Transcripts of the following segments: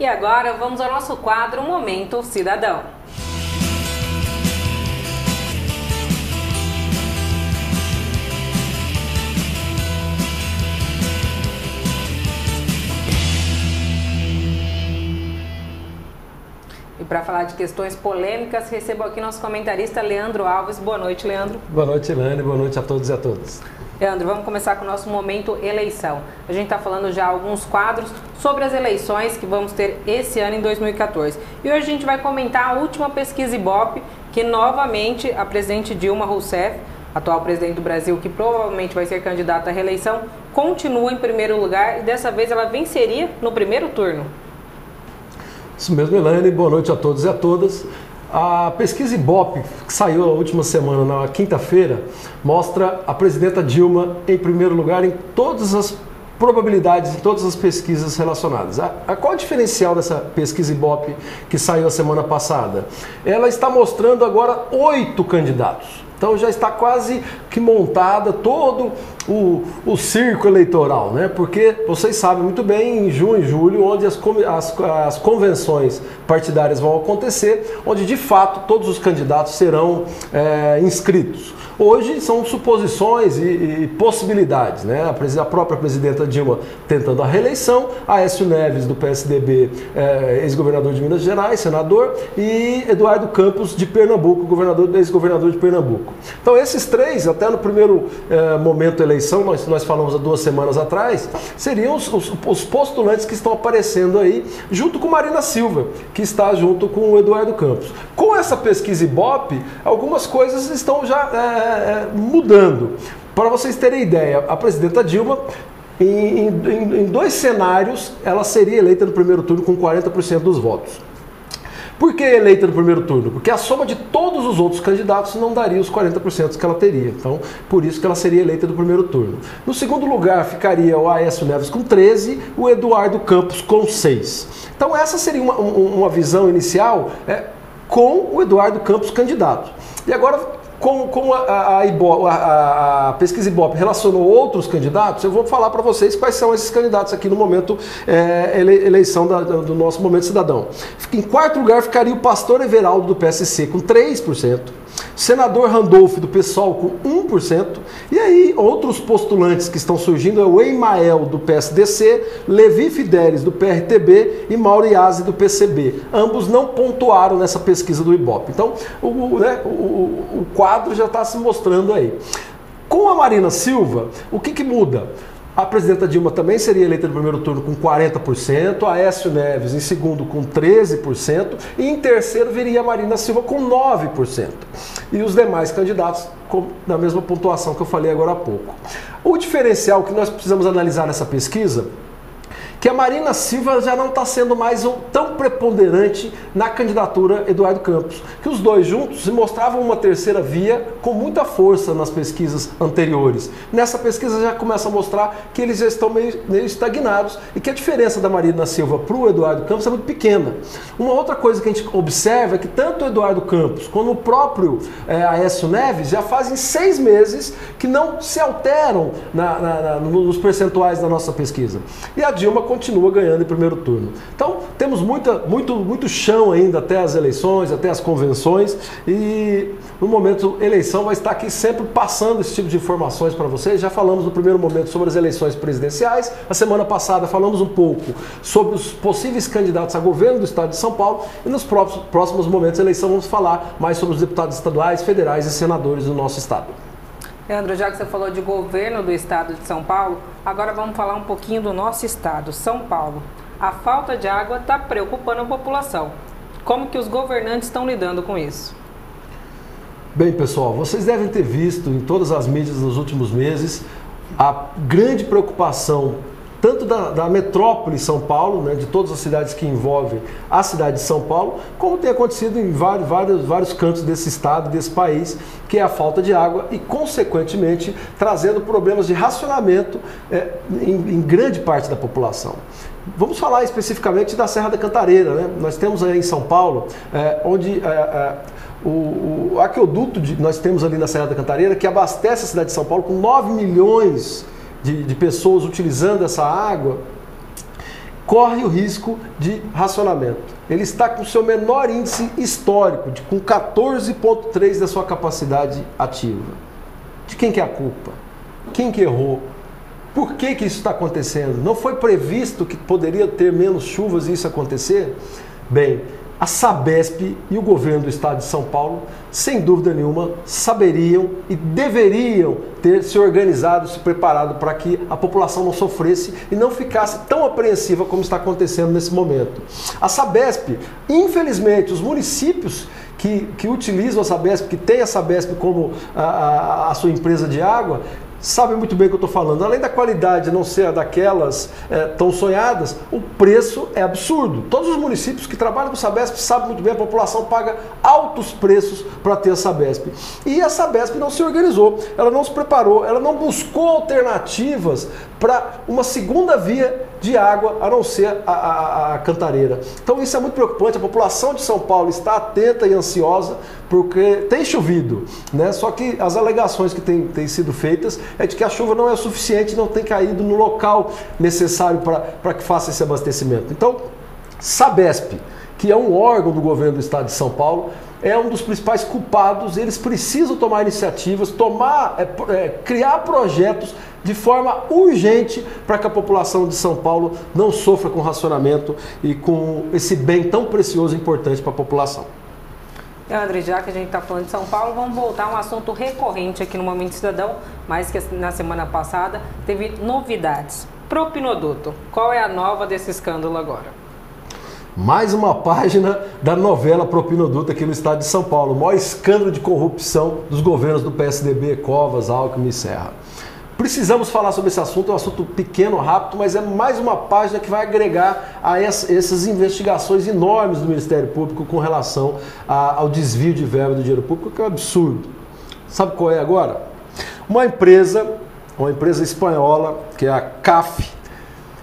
E agora vamos ao nosso quadro Momento Cidadão. E para falar de questões polêmicas, recebo aqui nosso comentarista Leandro Alves. Boa noite, Leandro. Boa noite, Ilane. Boa noite a todos e a todas. Leandro, vamos começar com o nosso momento eleição. A gente está falando já alguns quadros sobre as eleições que vamos ter esse ano em 2014. E hoje a gente vai comentar a última pesquisa Ibope, que novamente a presidente Dilma Rousseff, atual presidente do Brasil, que provavelmente vai ser candidata à reeleição, continua em primeiro lugar e dessa vez ela venceria no primeiro turno. Isso mesmo, Ilane. Boa noite a todos e a todas. A pesquisa Ibope, que saiu a última semana, na quinta-feira, mostra a presidenta Dilma em primeiro lugar em todas as probabilidades, em todas as pesquisas relacionadas. Qual é o diferencial dessa pesquisa Ibope que saiu a semana passada? Ela está mostrando agora 8 candidatos. Então já está quase que montada todo o circo eleitoral, né? Porque vocês sabem muito bem, em junho e julho, onde as convenções partidárias vão acontecer, onde de fato todos os candidatos serão inscritos. Hoje são suposições e possibilidades, né? A própria presidenta Dilma tentando a reeleição, Aécio Neves do PSDB, ex-governador de Minas Gerais, senador, e Eduardo Campos de Pernambuco, ex-governador de Pernambuco. Então esses três, até no primeiro momento da eleição, nós falamos há 2 semanas atrás, seriam os postulantes que estão aparecendo aí, junto com Marina Silva, que está junto com o Eduardo Campos. Com essa pesquisa Ibope, algumas coisas estão já mudando. Para vocês terem ideia, a presidenta Dilma, em 2 cenários, ela seria eleita no primeiro turno com 40% dos votos. Por que eleita no primeiro turno? Porque a soma de todos os outros candidatos não daria os 40% que ela teria. Então, por isso que ela seria eleita no primeiro turno. No segundo lugar, ficaria o Aécio Neves com 13%, o Eduardo Campos com 6%. Então, essa seria uma visão inicial com o Eduardo Campos candidato. E agora, como a pesquisa Ibope relacionou outros candidatos, eu vou falar para vocês quais são esses candidatos aqui no momento eleição do nosso Momento Cidadão. Em quarto lugar ficaria o pastor Everaldo do PSC com 3%, senador Randolfo do PSOL com 1%, e aí outros postulantes que estão surgindo é o Emael do PSDC, Levi Fidelis do PRTB e Mauro Iazzi do PCB. Ambos não pontuaram nessa pesquisa do Ibope. Então o quadro já está se mostrando aí. Com a Marina Silva, o que muda? A presidenta Dilma também seria eleita no primeiro turno com 40%, Aécio Neves em segundo com 13% e em terceiro viria a Marina Silva com 9%. E os demais candidatos na mesma pontuação que eu falei agora há pouco. O diferencial que nós precisamos analisar nessa pesquisa que a Marina Silva já não está sendo mais tão preponderante na candidatura Eduardo Campos, que os dois juntos se mostravam uma terceira via com muita força nas pesquisas anteriores. Nessa pesquisa já começa a mostrar que eles já estão meio estagnados e que a diferença da Marina Silva para o Eduardo Campos é muito pequena. Uma outra coisa que a gente observa é que tanto o Eduardo Campos como o próprio Aécio Neves já fazem 6 meses que não se alteram nos percentuais da nossa pesquisa. E a Dilma continua ganhando em primeiro turno. Então, temos muito chão ainda até as eleições, até as convenções, e no momento eleição vai estar aqui sempre passando esse tipo de informações para vocês. Já falamos no primeiro momento sobre as eleições presidenciais, a semana passada falamos um pouco sobre os possíveis candidatos a governo do estado de São Paulo, e nos próximos momentos da eleição vamos falar mais sobre os deputados estaduais, federais e senadores do nosso estado. Leandro, já que você falou de governo do estado de São Paulo, agora vamos falar um pouquinho do nosso estado, São Paulo. A falta de água está preocupando a população. Como que os governantes estão lidando com isso? Bem, pessoal, vocês devem ter visto em todas as mídias nos últimos meses a grande preocupação tanto da metrópole São Paulo, né, de todas as cidades que envolvem a cidade de São Paulo, como tem acontecido em vários cantos desse estado, desse país, que é a falta de água e, consequentemente, trazendo problemas de racionamento em grande parte da população. Vamos falar especificamente da Serra da Cantareira, né? Nós temos aí em São Paulo, onde o aqueduto nós temos ali na Serra da Cantareira, que abastece a cidade de São Paulo com 9 milhões de pessoas utilizando essa água. corre o risco de racionamento. Ele está com o seu menor índice histórico, com 14,3% da sua capacidade ativa. De quem que é a culpa? Quem que errou? Por que que isso está acontecendo? Não foi previsto que poderia ter menos chuvas e isso acontecer? Bem, a Sabesp e o governo do estado de São Paulo, sem dúvida nenhuma, saberiam e deveriam ter se organizado, se preparado para que a população não sofresse e não ficasse tão apreensiva como está acontecendo nesse momento. A Sabesp, infelizmente, os municípios que utilizam a Sabesp, que tem a Sabesp como a sua empresa de água, sabem muito bem o que eu estou falando. Além da qualidade não ser daquelas tão sonhadas, o preço é absurdo. Todos os municípios que trabalham com Sabesp sabem muito bem, a população paga altos preços para ter a Sabesp. E a Sabesp não se organizou, ela não se preparou, ela não buscou alternativas para uma segunda via de água, a não ser a cantareira. Então isso é muito preocupante, a população de São Paulo está atenta e ansiosa, porque tem chovido, né? Só que as alegações que têm sido feitas é de que a chuva não é o suficiente, não tem caído no local necessário para que faça esse abastecimento. Então, Sabesp, que é um órgão do governo do estado de São Paulo, é um dos principais culpados. Eles precisam tomar iniciativas, criar projetos de forma urgente para que a população de São Paulo não sofra com racionamento e com esse bem tão precioso e importante para a população. André, já que a gente está falando de São Paulo, vamos voltar a um assunto recorrente aqui no Momento Cidadão, mas que na semana passada teve novidades. Propinoduto, qual é a nova desse escândalo agora? Mais uma página da novela Propinoduto aqui no estado de São Paulo. O maior escândalo de corrupção dos governos do PSDB, Covas, Alckmin e Serra. Precisamos falar sobre esse assunto, é um assunto pequeno, rápido, mas é mais uma página que vai agregar a essas investigações enormes do Ministério Público com relação ao desvio de verba do dinheiro público, que é um absurdo. Sabe qual é agora? Uma empresa espanhola, que é a CAF,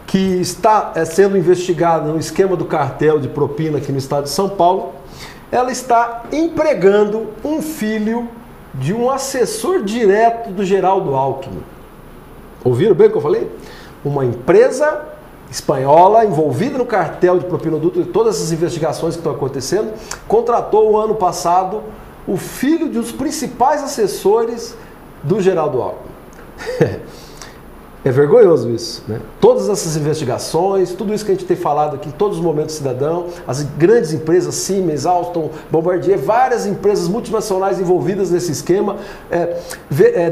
que está sendo investigada no esquema do cartel de propina aqui no estado de São Paulo, ela está empregando um filho de um assessor direto do Geraldo Alckmin. Ouviram bem o que eu falei? Uma empresa espanhola envolvida no cartel de propinoduto e todas essas investigações que estão acontecendo, contratou o ano passado o filho de um dos principais assessores do Geraldo Alckmin. É vergonhoso isso, né? Todas essas investigações, tudo isso que a gente tem falado aqui em todos os momentos cidadão, as grandes empresas, Siemens, Alstom, Bombardier, várias empresas multinacionais envolvidas nesse esquema,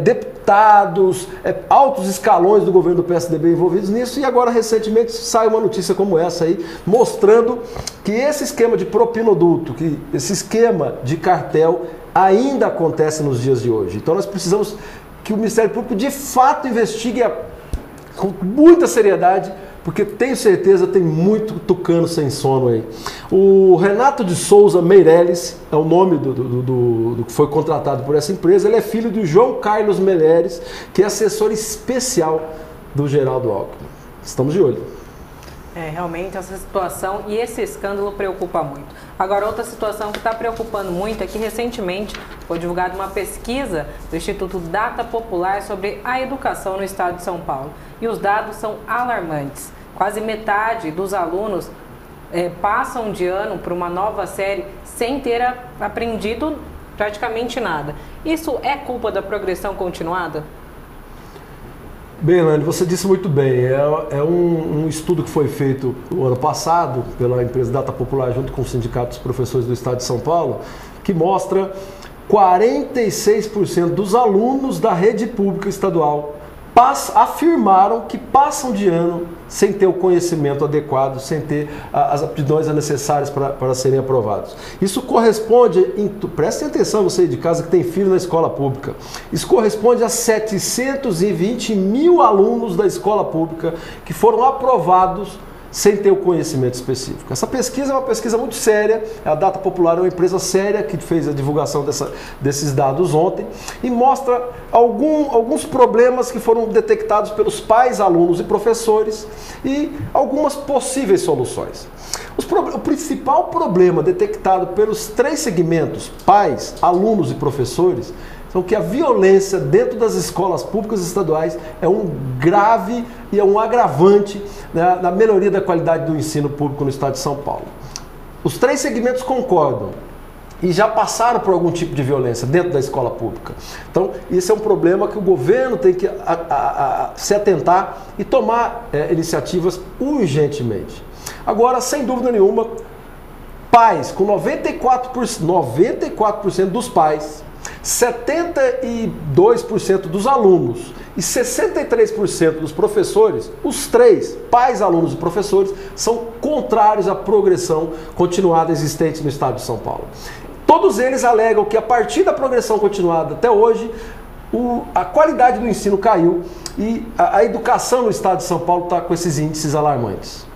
deputados, altos escalões do governo do PSDB envolvidos nisso, e agora recentemente sai uma notícia como essa aí, mostrando que esse esquema de propinoduto, que esse esquema de cartel ainda acontece nos dias de hoje. Então nós precisamos que o Ministério Público de fato investigue com muita seriedade, porque tenho certeza tem muito tucano sem sono aí. O Renato de Souza Meirelles é o nome do que foi contratado por essa empresa. Ele é filho do João Carlos Meireles, que é assessor especial do Geraldo Alckmin. Estamos de olho. Realmente essa situação e esse escândalo preocupa muito. Agora, outra situação que está preocupando muito é que recentemente foi divulgada uma pesquisa do Instituto Data Popular sobre a educação no estado de São Paulo. E os dados são alarmantes. Quase metade dos alunos passam de ano para uma nova série sem ter aprendido praticamente nada. Isso é culpa da progressão continuada? Bem, Elaine, você disse muito bem, é um estudo que foi feito no ano passado pela empresa Data Popular junto com o Sindicato dos Professores do Estado de São Paulo, que mostra 46% dos alunos da rede pública estadual afirmaram que passam de ano sem ter o conhecimento adequado, sem ter as aptidões necessárias para serem aprovados. Isso corresponde, prestem atenção você de casa que tem filho na escola pública, isso corresponde a 720 mil alunos da escola pública que foram aprovados sem ter o conhecimento específico. Essa pesquisa é uma pesquisa muito séria, a Data Popular é uma empresa séria que fez a divulgação desses dados ontem e mostra alguns problemas que foram detectados pelos pais, alunos e professores e algumas possíveis soluções. O principal problema detectado pelos três segmentos, pais, alunos e professores, são que a violência dentro das escolas públicas estaduais é um grave e é um agravante, né, na melhoria da qualidade do ensino público no estado de São Paulo. Os 3 segmentos concordam e já passaram por algum tipo de violência dentro da escola pública. Então, esse é um problema que o governo tem que se atentar e tomar iniciativas urgentemente. Agora, sem dúvida nenhuma, pais, com 94% dos pais, 72% dos alunos e 63% dos professores, os 3, pais, alunos e professores, são contrários à progressão continuada existente no estado de São Paulo. Todos eles alegam que a partir da progressão continuada até hoje, a qualidade do ensino caiu e a educação no estado de São Paulo está com esses índices alarmantes.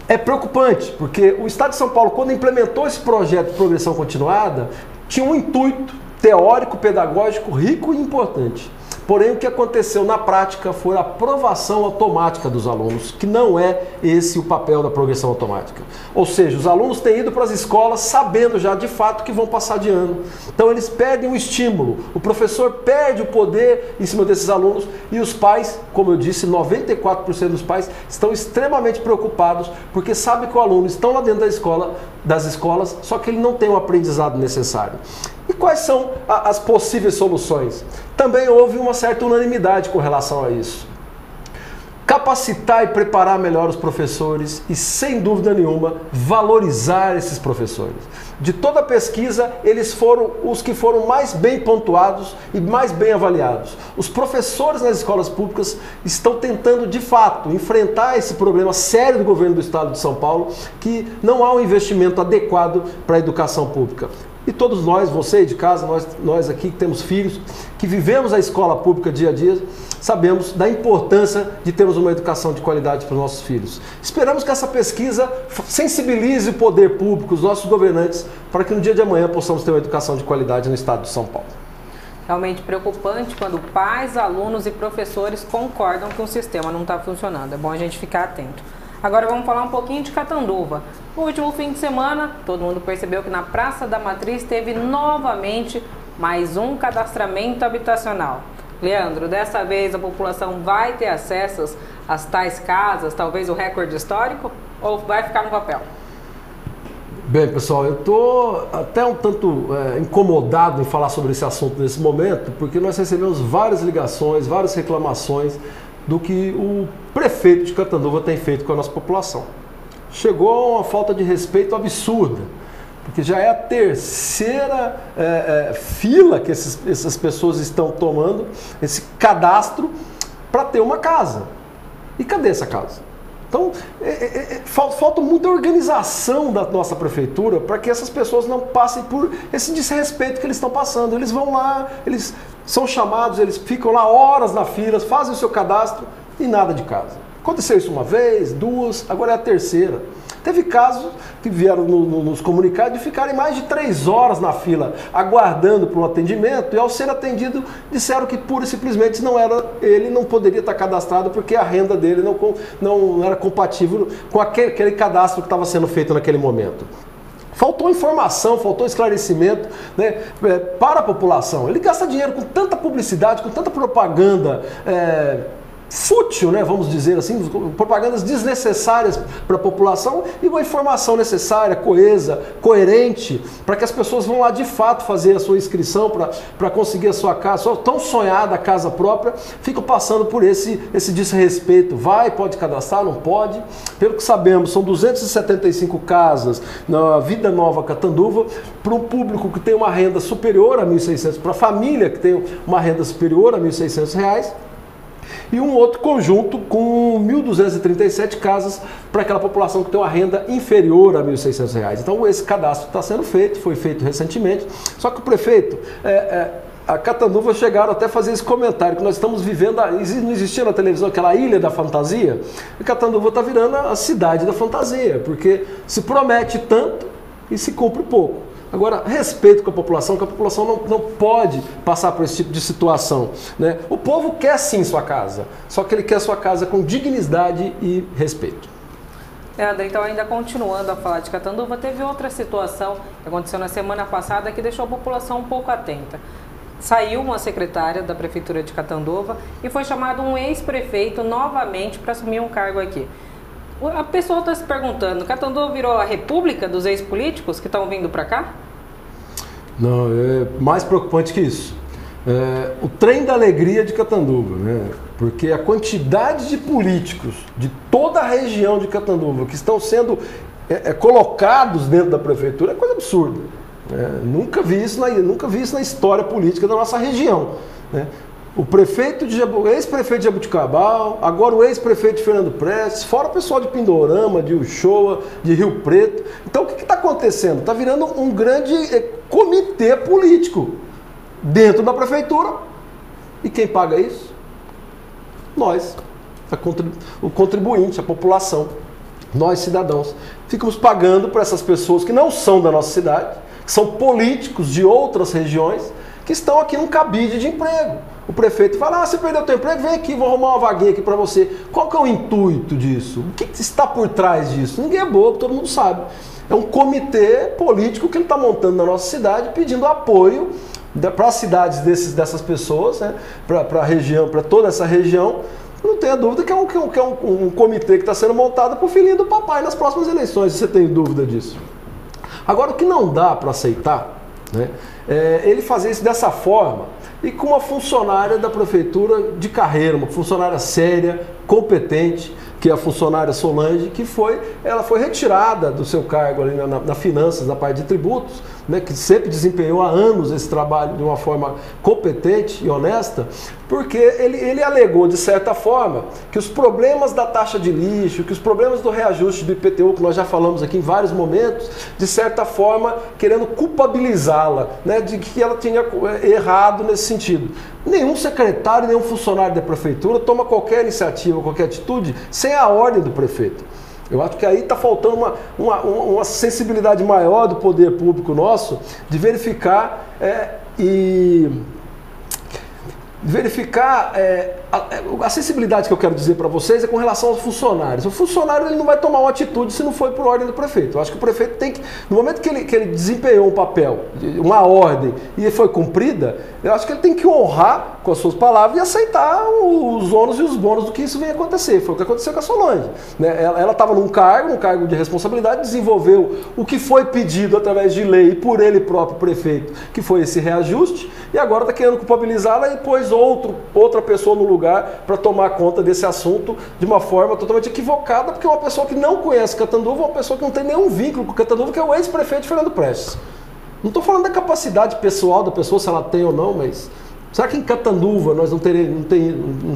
É preocupante, porque o estado de São Paulo, quando implementou esse projeto de progressão continuada, tinha um intuito teórico, pedagógico, rico e importante. Porém, o que aconteceu na prática foi a aprovação automática dos alunos, que não é esse o papel da progressão automática. Ou seja, os alunos têm ido para as escolas sabendo já de fato que vão passar de ano. Então eles perdem o estímulo, o professor perde o poder em cima desses alunos e os pais, como eu disse, 94% dos pais estão extremamente preocupados porque sabem que o aluno está lá dentro das escolas, só que ele não tem o aprendizado necessário. E quais são as possíveis soluções? Também houve uma certa unanimidade com relação a isso. Capacitar e preparar melhor os professores e, sem dúvida nenhuma, valorizar esses professores. De toda a pesquisa, eles foram os que foram mais bem pontuados e mais bem avaliados. Os professores nas escolas públicas estão tentando, de fato, enfrentar esse problema sério do governo do estado de São Paulo, que não há um investimento adequado para a educação pública. E todos nós, você de casa, nós aqui que temos filhos, que vivemos a escola pública dia a dia, sabemos da importância de termos uma educação de qualidade para os nossos filhos. Esperamos que essa pesquisa sensibilize o poder público, os nossos governantes, para que no dia de amanhã possamos ter uma educação de qualidade no estado de São Paulo. Realmente preocupante quando pais, alunos e professores concordam que o sistema não está funcionando. É bom a gente ficar atento. Agora vamos falar um pouquinho de Catanduva. No último fim de semana, todo mundo percebeu que na Praça da Matriz teve novamente mais um cadastramento habitacional. Leandro, dessa vez a população vai ter acesso às tais casas, talvez o recorde histórico, ou vai ficar no papel? Bem, pessoal, eu estou até um tanto incomodado em falar sobre esse assunto nesse momento, porque nós recebemos várias ligações, várias reclamações do que o prefeito de Catanduva tem feito com a nossa população. Chegou a uma falta de respeito absurda, porque já é a terceira fila que essas pessoas estão tomando, esse cadastro, para ter uma casa. E cadê essa casa? Então, falta muita organização da nossa prefeitura para que essas pessoas não passem por esse desrespeito que eles estão passando. Eles vão lá, eles são chamados, eles ficam lá horas na fila, fazem o seu cadastro e nada de casa. Aconteceu isso uma vez, duas, agora é a terceira. Teve casos que vieram nos comunicados de ficarem mais de 3 horas na fila aguardando por um atendimento e ao ser atendido disseram que pura e simplesmente ele não poderia estar cadastrado porque a renda dele não era compatível com aquele cadastro que estava sendo feito naquele momento. Faltou informação, faltou esclarecimento, né, para a população. Ele gasta dinheiro com tanta publicidade, com tanta propaganda fútil, né, vamos dizer assim, propagandas desnecessárias para a população e uma informação necessária, coesa, coerente, para que as pessoas vão lá de fato fazer a sua inscrição para conseguir a sua casa, sua tão sonhada casa própria, ficam passando por esse desrespeito. Pode cadastrar, não pode. Pelo que sabemos, são 275 casas na Vida Nova Catanduva, para um público que tem uma renda superior a R$ 1.600, para a família que tem uma renda superior a R$ 1.600, e um outro conjunto com 1.237 casas para aquela população que tem uma renda inferior a R$ 1.600. Então esse cadastro está sendo feito, foi feito recentemente, só que o prefeito, a Catanduva chegaram até a fazer esse comentário, que nós estamos vivendo, não existia na televisão aquela ilha da fantasia, e Catanduva está virando a cidade da fantasia, porque se promete tanto e se cumpre pouco. Agora, respeito com a população, que a população não pode passar por esse tipo de situação, né? O povo quer sim sua casa, só que ele quer sua casa com dignidade e respeito. Leandro, então ainda continuando a falar de Catanduva, teve outra situação que aconteceu na semana passada que deixou a população um pouco atenta. saiu uma secretária da Prefeitura de Catanduva e foi chamado um ex-prefeito novamente para assumir um cargo aqui. A pessoa está se perguntando, Catanduva virou a república dos ex-políticos que estão vindo para cá? Não, é mais preocupante que isso. O trem da alegria de Catanduva, né? Porque a quantidade de políticos de toda a região de Catanduva que estão sendo colocados dentro da prefeitura é coisa absurda. Nunca vi isso na história política da nossa região. Né? O ex-prefeito de Jabuticabal, agora o ex-prefeito de Fernando Prestes, fora o pessoal de Pindorama, de Uchoa, de Rio Preto. Então o que está acontecendo? Está virando um grande comitê político dentro da prefeitura. E quem paga isso? Nós, o contribuinte, a população, nós cidadãos. Ficamos pagando para essas pessoas que não são da nossa cidade, que são políticos de outras regiões, que estão aqui num cabide de emprego. O prefeito fala, você perdeu o teu emprego, vem aqui, vou arrumar uma vaguinha aqui para você. Qual que é o intuito disso? O que está por trás disso? Ninguém é bobo, todo mundo sabe. É um comitê político que ele está montando na nossa cidade, pedindo apoio para as cidades dessas pessoas, né? Para a região, para toda essa região. Não tenha dúvida que é um comitê que está sendo montado para o filhinho do papai nas próximas eleições, se você tem dúvida disso. Agora, o que não dá para aceitar, né, é ele fazer isso dessa forma e com uma funcionária da prefeitura de carreira, uma funcionária séria, competente, que é a funcionária Solange, que ela foi retirada do seu cargo ali na finanças, na parte de tributos, né, que sempre desempenhou há anos esse trabalho de uma forma competente e honesta, porque ele alegou, de certa forma, que os problemas da taxa de lixo, que os problemas do reajuste do IPTU, que nós já falamos aqui em vários momentos, de certa forma, querendo culpabilizá-la, né, de que ela tinha errado nesse sentido. Nenhum secretário, nenhum funcionário da prefeitura toma qualquer iniciativa, qualquer atitude, sem a ordem do prefeito. Eu acho que aí está faltando uma sensibilidade maior do poder público nosso de verificar a sensibilidade que eu quero dizer para vocês é com relação aos funcionários. O funcionário ele não vai tomar uma atitude se não for por ordem do prefeito. Eu acho que o prefeito tem que, no momento que ele desempenhou um papel, uma ordem, e foi cumprida, eu acho que ele tem que honrar com as suas palavras e aceitar os ônus e os bônus do que isso vem acontecer. Foi o que aconteceu com a Solange. Né? Ela estava num cargo de responsabilidade, desenvolveu o que foi pedido através de lei por ele próprio prefeito, que foi esse reajuste, e agora está querendo culpabilizá-la e pôs outra pessoa no lugar para tomar conta desse assunto de uma forma totalmente equivocada, porque é uma pessoa que não conhece Catanduva, uma pessoa que não tem nenhum vínculo com Catanduva, que é o ex-prefeito Fernando Prestes. Não estou falando da capacidade pessoal da pessoa, se ela tem ou não, mas será que em Catanduva nós não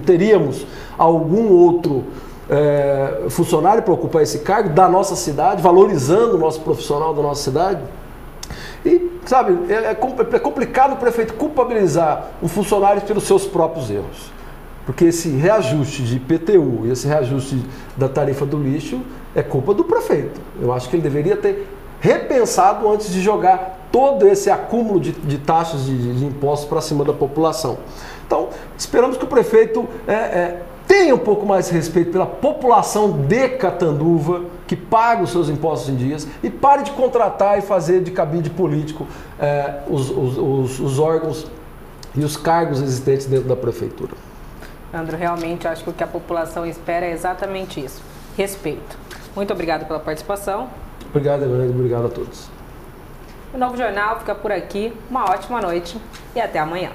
teríamos algum outro funcionário para ocupar esse cargo da nossa cidade, valorizando o nosso profissional da nossa cidade? E, sabe, é complicado o prefeito culpabilizar um funcionário pelos seus próprios erros. Porque esse reajuste de IPTU e esse reajuste da tarifa do lixo é culpa do prefeito. Eu acho que ele deveria ter repensado antes de jogar todo esse acúmulo de taxas de impostos para cima da população. Então, esperamos que o prefeito tenha um pouco mais de respeito pela população de Catanduva, que paga os seus impostos em dias, e pare de contratar e fazer de cabide político os órgãos e os cargos existentes dentro da prefeitura. André, realmente acho que o que a população espera é exatamente isso, respeito. Muito obrigado pela participação. Obrigado, Evelyn, obrigado a todos. O Novo Jornal fica por aqui, uma ótima noite e até amanhã.